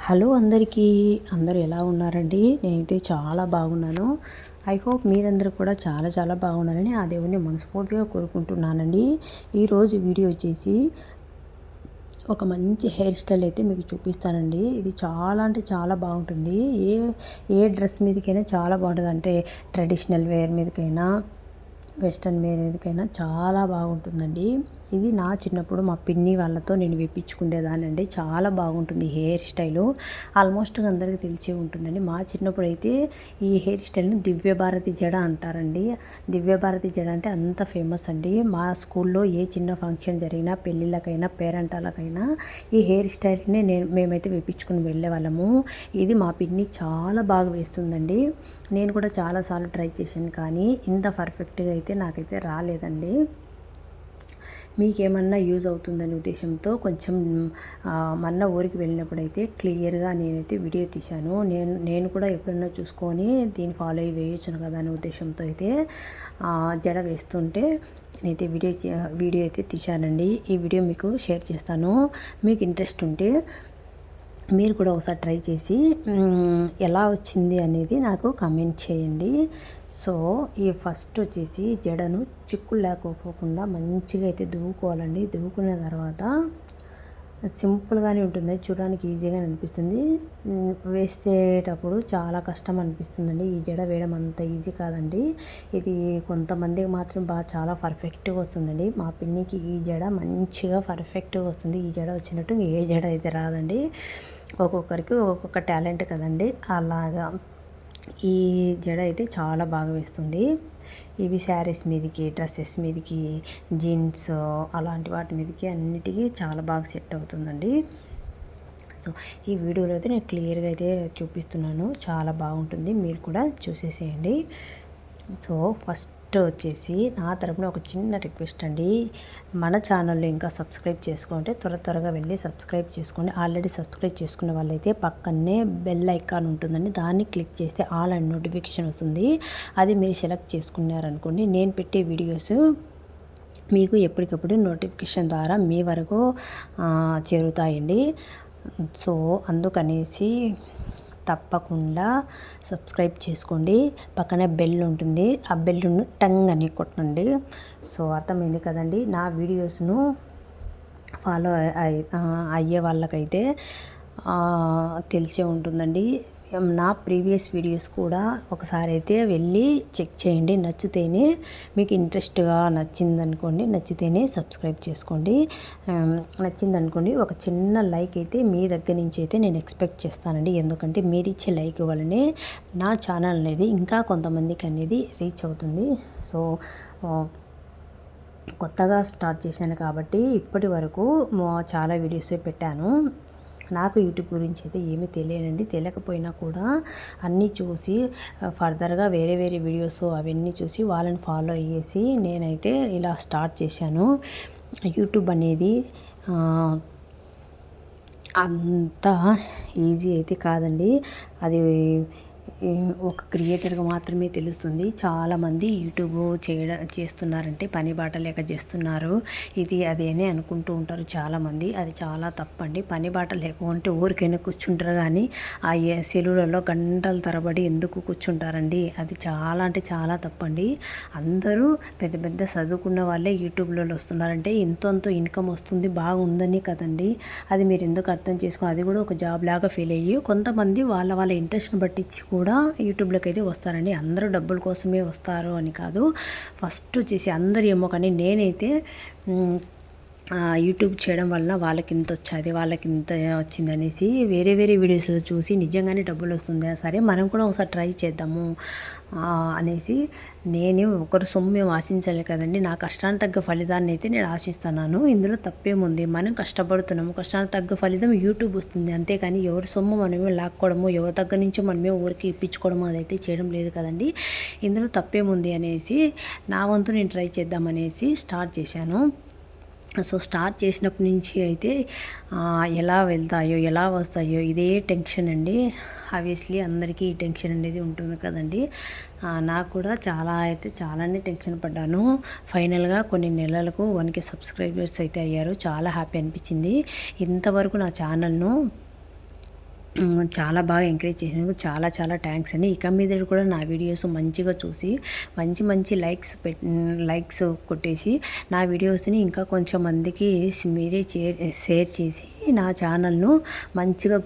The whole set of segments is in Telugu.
హలో అందరికీ. అందరూ ఎలా ఉన్నారండి? నేనైతే చాలా బాగున్నాను. ఐ హోప్ మీరందరూ కూడా చాలా చాలా బాగున్నారని ఆ దేవుడిని మనస్ఫూర్తిగా కోరుకుంటున్నానండి. ఈరోజు వీడియో వచ్చేసి ఒక మంచి హెయిర్ స్టైల్ అయితే మీకు చూపిస్తానండి. ఇది చాలా అంటే చాలా బాగుంటుంది. ఏ ఏ డ్రెస్ మీదకైనా చాలా బాగుంటుంది. అంటే ట్రెడిషనల్ వేర్ మీదకైనా వెస్ట్రన్ వేర్ మీదకైనా చాలా బాగుంటుందండి. ఇది నా చిన్నప్పుడు మా పిన్ని వాళ్ళతో నేను వేయించుకునేదానండి. చాలా బాగుంటుంది హెయిర్ స్టైలు. ఆల్మోస్ట్ అందరికీ తెలిసే ఉంటుందండి. మా చిన్నప్పుడు అయితే ఈ హెయిర్ స్టైల్ని దివ్యభారతి జడ అంటారండి. దివ్యభారతి జడ అంటే అంత ఫేమస్ అండి. మా స్కూల్లో ఏ చిన్న ఫంక్షన్ జరిగినా, పెళ్ళిళ్ళకైనా, పేరంటాలకైనా ఈ హెయిర్ స్టైల్ని మేమైతే వేయించుకుని వెళ్ళేవాళ్ళము. ఇది మా పిన్ని చాలా బాగా వేస్తుందండి. నేను కూడా చాలాసార్లు ట్రై చేశాను, కానీ ఇంత పర్ఫెక్ట్గా అయితే నాకైతే రాలేదండి. మీకేమన్నా యూజ్ అవుతుందనే ఉద్దేశంతో కొంచెం మొన్న ఊరికి వెళ్ళినప్పుడైతే క్లియర్గా నేనైతే వీడియో తీశాను. నేను కూడా ఎప్పుడన్నా చూసుకొని దీన్ని ఫాలో అయ్యి వేయొచ్చును కదా అనే ఉద్దేశంతో అయితే జడ వేస్తుంటే నేనైతే వీడియో అయితే తీశానండి. ఈ వీడియో మీకు షేర్ చేస్తాను. మీకు ఇంట్రెస్ట్ ఉంటే మీరు కూడా ఒకసారి ట్రై చేసి ఎలా వచ్చింది అనేది నాకు కామెంట్ చేయండి. సో ఈ ఫస్ట్ వచ్చేసి జడను చిక్కులు లేకపోకుండా మంచిగా అయితే దువ్వుకోవాలండి. దువ్వుకున్న తర్వాత సింపుల్గానే ఉంటుంది, చూడడానికి ఈజీగానే అనిపిస్తుంది. వేసేటప్పుడు చాలా కష్టం అనిపిస్తుందండి. ఈ జడ వేయడం అంత ఈజీ కాదండి. ఇది కొంతమందికి మాత్రం చాలా పర్ఫెక్ట్గా వస్తుందండి. మా పిన్నికి ఈ జడ మంచిగా పర్ఫెక్ట్గా వస్తుంది. ఈ జడ వచ్చినట్టు ఏ జడ అయితే రాదండి. ఒక్కొక్కరికి ఒక్కొక్క టాలెంట్ కదండి. అలాగా ఈ జడ అయితే చాలా బాగా వేస్తుంది. ఇవి శారీస్ మీదకి, డ్రెస్సెస్ మీదకి, జీన్స్ అలాంటి వాటి మీదకి అన్నిటికీ చాలా బాగా సెట్ అవుతుందండి. సో ఈ వీడియోలో అయితే నేను క్లియర్గా అయితే చూపిస్తున్నాను. చాలా బాగుంటుంది, మీరు కూడా చూసేసేయండి. సో ఫస్ట్ వచ్చేసి నా తరపున ఒక చిన్న రిక్వెస్ట్ అండి. మన ఛానల్లో ఇంకా సబ్స్క్రైబ్ చేసుకుంటే త్వరగా వెళ్ళి సబ్స్క్రైబ్ చేసుకోండి. ఆల్రెడీ సబ్స్క్రైబ్ చేసుకున్న వాళ్ళైతే పక్కనే బెల్ ఐకాన్ ఉంటుందండి. దాన్ని క్లిక్ చేస్తే ఆల్ అండ్ నోటిఫికేషన్ వస్తుంది. అది మీరు సెలెక్ట్ చేసుకున్నారనుకోండి, నేను పెట్టే వీడియోస్ మీకు ఎప్పటికప్పుడు నోటిఫికేషన్ ద్వారా మీ వరకు చేరుతాయండి. సో అందుకనేసి తప్పకుండా సబ్స్క్రైబ్ చేసుకోండి. పక్కనే బెల్ ఉంటుంది, ఆ బెల్లును టంగ్ అని కొట్టండి. సో అర్థమైంది కదండి. నా వీడియోస్ను ఫాలో అయ్యే వాళ్ళకైతే తెలిసే ఉంటుందండి. నా ప్రీవియస్ వీడియోస్ కూడా ఒకసారి అయితే వెళ్ళి చెక్ చేయండి. నచ్చితేనే మీకు ఇంట్రెస్ట్గా నచ్చిందనుకోండి, నచ్చితేనే సబ్స్క్రైబ్ చేసుకోండి. నచ్చిందనుకోండి ఒక చిన్న లైక్ అయితే మీ దగ్గర నుంచి అయితే నేను ఎక్స్పెక్ట్ చేస్తానండి. ఎందుకంటే మీరు ఇచ్చే లైక్ వల్లనే నా ఛానల్ అనేది ఇంకా కొంతమందికి అనేది రీచ్ అవుతుంది. సో కొత్తగా స్టార్ట్ చేశాను కాబట్టి ఇప్పటి వరకు చాలా వీడియోసే పెట్టాను. నాకు యూట్యూబ్ గురించి అయితే ఏమీ తెలియనండి. తెలియకపోయినా కూడా అన్నీ చూసి ఫర్దర్గా వేరే వీడియోస్ అవన్నీ చూసి వాళ్ళని ఫాలో అయ్యేసి నేనైతే ఇలా స్టార్ట్ చేశాను. యూట్యూబ్ అనేది అంత ఈజీ అయితే కాదండి. అది ఒక క్రియేటర్గా మాత్రమే తెలుస్తుంది. చాలామంది యూట్యూబ్ చేస్తున్నారంటే పని బాట లేక చేస్తున్నారు, ఇది అదే అని అనుకుంటూ ఉంటారు చాలామంది. అది చాలా తప్పండి. పని బాట లేకుంటే ఊరికైనా కూర్చుంటారు, కానీ ఆ సెలవులలో గంటల తరబడి ఎందుకు కూర్చుంటారండి? అది చాలా అంటే చాలా తప్పండి. అందరూ పెద్ద పెద్ద చదువుకున్న వాళ్ళే యూట్యూబ్లలో వస్తున్నారంటే ఎంతో ఇన్కమ్ వస్తుంది, బాగుందని కదండి. అది మీరు ఎందుకు అర్థం చేసుకుని అది కూడా ఒక జాబ్ లాగా ఫీల్ అయ్యి కొంతమంది వాళ్ళ ఇంట్రెస్ట్ని బట్టించి కూడా యూట్యూబ్లోకి అయితే వస్తారండి. అందరూ డబ్బుల కోసమే వస్తారు అని కాదు. ఫస్ట్ వచ్చేసి అందరు ఏమో, కానీ నేనైతే యూట్యూబ్ చేయడం వల్ల వాళ్ళకి ఇంత వచ్చేది, వాళ్ళకి ఇంత వచ్చింది అనేసి వేరే వీడియోస్లో చూసి నిజంగానే డబ్బులు వస్తుందా, సరే మనం కూడా ఒకసారి ట్రై చేద్దాము అనేసి నేనే ఒకరు సొమ్ము ఆశించాలి కదండి. నా కష్టానికి తగ్గ ఫలితాన్ని అయితే నేను ఆశిస్తున్నాను. ఇందులో తప్పేముంది? మనం కష్టపడుతున్నాము, కష్టానికి తగ్గ ఫలితం యూట్యూబ్ వస్తుంది, అంతేకాని ఎవరి సొమ్ము మనమే లాక్కోవడము, ఎవరి దగ్గర నుంచి మనమే ఊరికి ఇప్పించుకోవడము అదైతే చేయడం లేదు కదండి. ఇందులో తప్పేముంది అనేసి నా వంతు నేను ట్రై చేద్దామనేసి స్టార్ట్ చేశాను. సో స్టార్ట్ చేసినప్పటి నుంచి అయితే ఎలా వెళ్తాయో ఎలా వస్తాయో ఇదే టెన్షన్ అండి. ఆబ్వియస్లీ అందరికీ ఈ టెన్షన్ అనేది ఉంటుంది కదండి. నాకు కూడా చాలానే టెన్షన్ పడ్డాను. ఫైనల్గా కొన్ని నెలలకు 1K సబ్స్క్రైబర్స్ అయితే అయ్యారు. చాలా హ్యాపీ అనిపించింది. ఇంతవరకు నా ఛానల్ను చాలా బాగా ఎంకరేజ్ చేసినందుకు చాలా చాలా థ్యాంక్స్ అండి. ఇక మీద కూడా నా వీడియోస్ మంచిగా చూసి మంచి లైక్స్ కొట్టేసి నా వీడియోస్ని ఇంకా కొంచెం మందికి మీరే షేర్ చేసి నా ఛానల్ను మంచిగా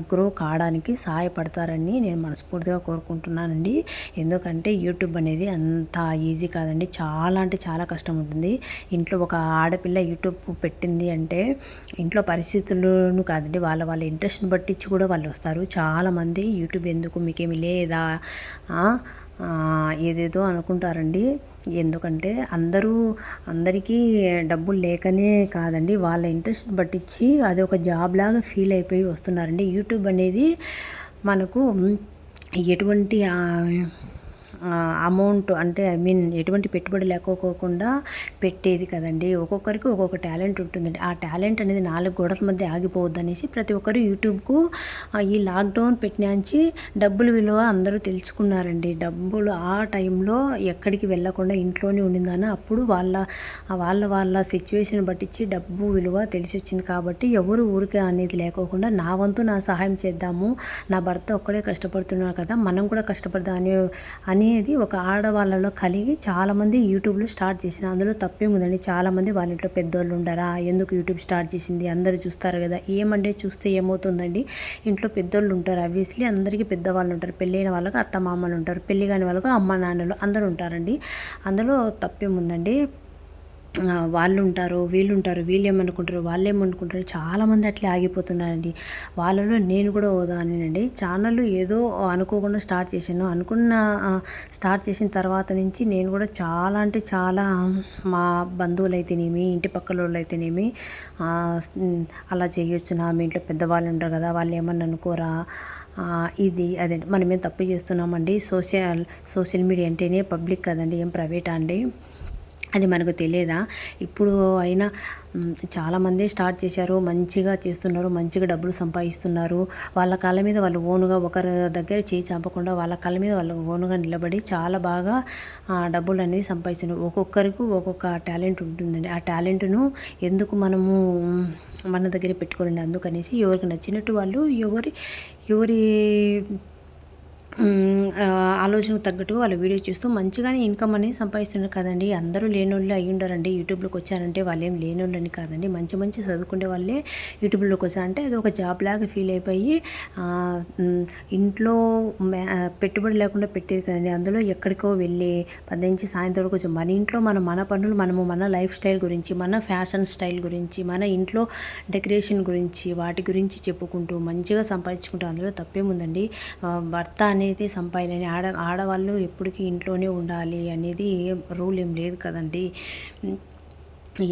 గ్రో కావడానికి సహాయపడతారని నేను మనస్ఫూర్తిగా కోరుకుంటున్నానండి. ఎందుకంటే యూట్యూబ్ అనేది అంత ఈజీ కాదండి. చాలా అంటే చాలా కష్టం ఉంటుంది. ఇంట్లో ఒక ఆడపిల్ల యూట్యూబ్ పెట్టింది అంటే ఇంట్లో పరిస్థితులను కాదండి, వాళ్ళ ఇంట్రెస్ట్ని బట్టించి కూడా వాళ్ళు వస్తారు. చాలామంది యూట్యూబ్ ఎందుకు మీకేమి లేదా ఏదేదో అనుకుంటారండి. ఎందుకంటే అందరికీ డబ్బులు లేకనే కాదండి, వాళ్ళ ఇంట్రెస్ట్ని బట్టించి అది ఒక జాబ్ లాగా ఫీల్ అయిపోయి వస్తున్నారండి. యూట్యూబ్ అనేది మనకు ఎటువంటి అమౌంట్ అంటే ఎటువంటి పెట్టుబడి లేకపోకుండా పెట్టేది కదండి. ఒక్కొక్కరికి ఒక్కొక్క టాలెంట్ ఉంటుందండి. ఆ టాలెంట్ అనేది 4 గోడల మధ్య ఆగిపోవద్దు అనేసి ప్రతి ఒక్కరు యూట్యూబ్కు ఈ లాక్డౌన్ పెట్టినాంచి డబ్బుల విలువ అందరూ తెలుసుకున్నారండి. డబ్బులు ఆ టైంలో ఎక్కడికి వెళ్ళకుండా ఇంట్లోనే ఉండిందని అప్పుడు వాళ్ళ సిచ్యువేషన్ బట్టించి డబ్బు విలువ తెలిసి వచ్చింది. కాబట్టి ఎవరు ఊరికే అనేది లేకోకుండా నా వంతు నా సహాయం చేద్దాము, నా భర్త ఒక్కడే కష్టపడుతున్నారు కదా, మనం కూడా కష్టపడదాం అనేది ఒక ఆడవాళ్ళలో కలిగి చాలామంది యూట్యూబ్లో స్టార్ట్ చేసిన అందులో తప్పేముందండి. చాలామంది వాళ్ళ ఇంట్లో పెద్దోళ్ళు ఉండరా, ఎందుకు యూట్యూబ్ స్టార్ట్ చేసింది, అందరూ చూస్తారు కదా, ఏమంటే చూస్తే ఏమవుతుందండి, ఇంట్లో పెద్దోళ్ళు ఉంటారు. ఆబ్వియస్లీ అందరికీ పెద్దవాళ్ళు ఉంటారు. పెళ్ళైన వాళ్ళకు అత్త మామలు ఉంటారు, పెళ్ళి కాని వాళ్ళకు అమ్మ నాన్నలు అందరూ ఉంటారండి. అందులో తప్పేముందండి. వాళ్ళు ఉంటారు, వీళ్ళు ఏమనుకుంటారు, వాళ్ళు ఏమనుకుంటారు, చాలామంది అట్లే ఆగిపోతున్నారండి. వాళ్ళలో నేను కూడా ఓదానండి. ఛానల్ ఏదో అనుకోకుండా స్టార్ట్ చేశాను. స్టార్ట్ చేసిన తర్వాత నుంచి నేను కూడా చాలా అంటే చాలా మా బంధువులు అయితేనేమి, ఇంటి పక్కల వాళ్ళు అయితేనేమి అలా చేయొచ్చునా, మీ ఇంట్లో పెద్దవాళ్ళు ఉంటారు కదా, వాళ్ళు ఏమన్నా అనుకోరా, ఇది అదే మనమేం తప్పు చేస్తున్నామండి. సోషల్ మీడియా అంటేనే పబ్లిక్ కదండి, ఏం ప్రైవేటా అండి, అది మనకు తెలియదా? ఇప్పుడు అయినా చాలామంది స్టార్ట్ చేశారు, మంచిగా చేస్తున్నారు, మంచిగా డబ్బులు సంపాదిస్తున్నారు. వాళ్ళ కాళ్ళ మీద వాళ్ళు ఓనుగా ఒకరి దగ్గర చేయి చాపకుండా వాళ్ళ కాళ్ళ మీద వాళ్ళు ఓనుగా నిలబడి చాలా బాగా డబ్బులు అనేది సంపాదిస్తున్నారు. ఒక్కొక్కరికి ఒక్కొక్క టాలెంట్ ఉంటుందండి. ఆ టాలెంట్ను ఎందుకు మనము మన దగ్గర పెట్టుకోండి. అందుకనేసి ఎవరికి నచ్చినట్టు వాళ్ళు ఎవరి ఆలోచనకు తగ్గట్టుగా వాళ్ళు వీడియో చూస్తూ మంచిగానే ఇన్కమ్ అనేది సంపాదిస్తున్నారు కదండి. అందరూ లేనోళ్ళు అయ్యి ఉండరండి. యూట్యూబ్లోకి వచ్చారంటే వాళ్ళు ఏం లేనోళ్ళని కాదండి. మంచి చదువుకునే వాళ్ళే యూట్యూబ్లోకి వచ్చారంటే అది ఒక జాబ్ లాగా ఫీల్ అయిపోయి ఇంట్లో పెట్టుబడి లేకుండా పెట్టేది కదండి. అందులో ఎక్కడికో వెళ్ళి 10 నుంచి సాయంత్రం వరకు వచ్చి మన ఇంట్లో మన పనులు మనము మన లైఫ్ స్టైల్ గురించి, మన ఫ్యాషన్ స్టైల్ గురించి, మన ఇంట్లో డెకరేషన్ గురించి, వాటి గురించి చెప్పుకుంటూ మంచిగా సంపాదించుకుంటూ అందులో తప్పేముందండి. భర్త అనేది సంపాదన, ఆడవాళ్ళు ఎప్పటికీ ఇంట్లోనే ఉండాలి అనేది రూల్ ఏం లేదు కదండి.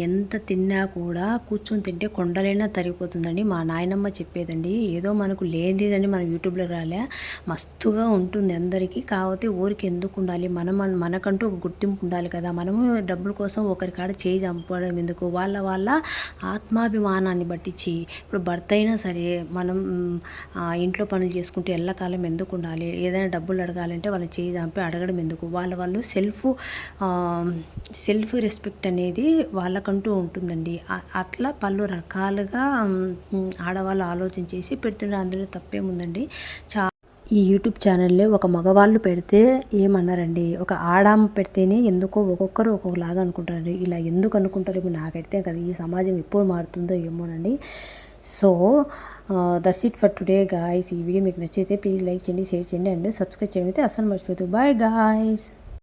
ఎంత తిన్నా కూడా కూర్చొని తింటే కొండలైనా తరిగిపోతుందండి. మా నాయనమ్మ చెప్పేదండి. ఏదో మనకు లేనిదని మనం యూట్యూబ్లో రాలే, మస్తుగా ఉంటుంది అందరికీ. కాకపోతే ఊరికి ఎందుకు ఉండాలి, మనకంటూ ఒక గుర్తింపు ఉండాలి కదా. మనము డబ్బుల కోసం ఒకరి కాడ చేయి చంపడం ఎందుకు, వాళ్ళ ఆత్మాభిమానాన్ని బట్టించి ఇప్పుడు భర్త అయినా సరే మనం ఇంట్లో పనులు చేసుకుంటే ఎల్లకాలం ఎందుకు ఉండాలి, ఏదైనా డబ్బులు అడగాలంటే వాళ్ళని చేయి చంపి అడగడం ఎందుకు, వాళ్ళు సెల్ఫ్ రెస్పెక్ట్ అనేది వాళ్ళకంటూ ఉంటుందండి. అట్లా పలు రకాలుగా ఆడవాళ్ళు ఆలోచన చేసి పెడుతున్నారు. అందులో తప్పేముందండి. ఈ యూట్యూబ్ ఛానల్లో ఒక మగవాళ్ళు పెడితే ఏమన్నారండి, ఒక ఆడామ పెడితేనే ఎందుకో ఒక్కొక్కరు ఒక్కొక్కలాగా అనుకుంటారు. ఇలా ఎందుకు అనుకుంటారు ఇప్పుడు నాకైతే కదా, ఈ సమాజం ఎప్పుడు మారుతుందో ఏమోనండి. So that's it for today guys. ఈ వీడియో మీకు నచ్చితే ప్లీజ్ లైక్ చేయండి, షేర్ చేయండి అండ్ సబ్స్క్రైబ్ చేయడం అయితే అస్సలు మర్చిపోతుంది. Bye guys.